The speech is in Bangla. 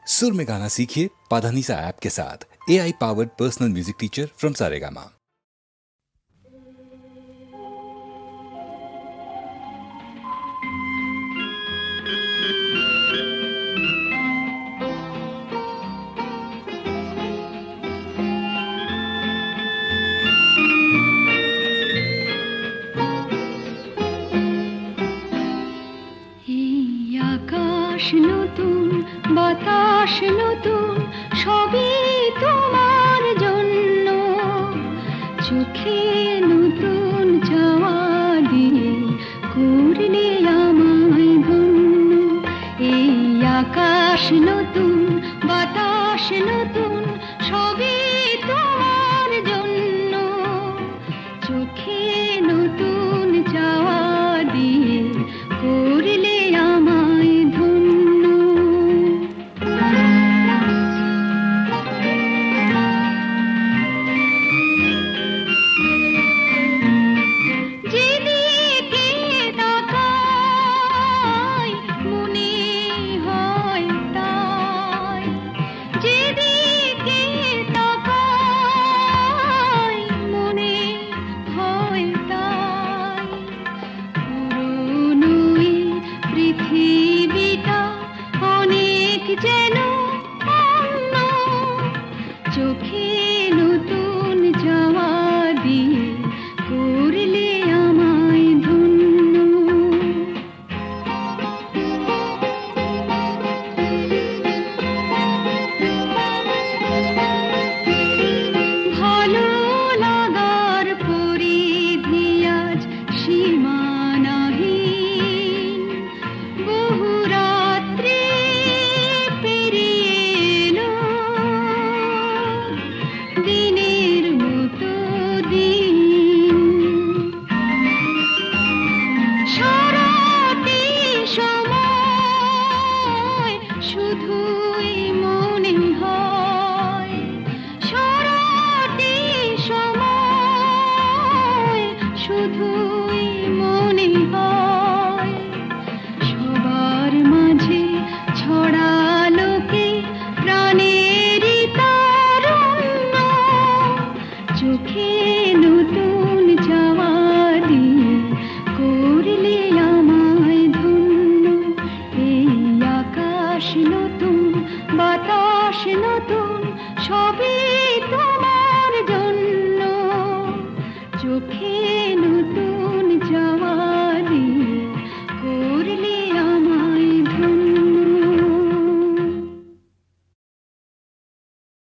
सुर में गाना सीखिए पाधानीसा ऐप के साथ। AI powered personal music teacher from Saregama. আকাশ নতুন, বাতাস নতুন, সবই তোমার জন্য। চোখে নতুন চাওয়া দিয়ে করলে আমায় ধন্য। এই আকাশ নতুন, বাতাস নতুন, সবই তোমার জন্য। চোখে নতুন চাওয়া দিয়ে করলে আমায় ধন্য। যেদিকে তাকাই মনে হয় তাই, যেদিকে তাকাই মনে হয় তাই। পুরনো এই পৃথিবীটা অনেক যেন অন্য। চোখে নতুন চাওয়া দিয়ে করলে আমায় ধন্য। ভালো লাগার পরিধি আজ সীমানাহীন। বহু রাত্রি পেরিয়ে এলো, দিনের মতো দিন। সারাটি সময় শুধুই মনে হয়, সারাটি সময় শুধুই মনে হয়। সবার মাঝে ছড়ালো কে প্রাণেরই তারুণ্য। চোখে নতুন চাওয়া দিয়ে করলে আমায় ধন্য। এই আকাশ নতুন, বাতাস নতুন, সবই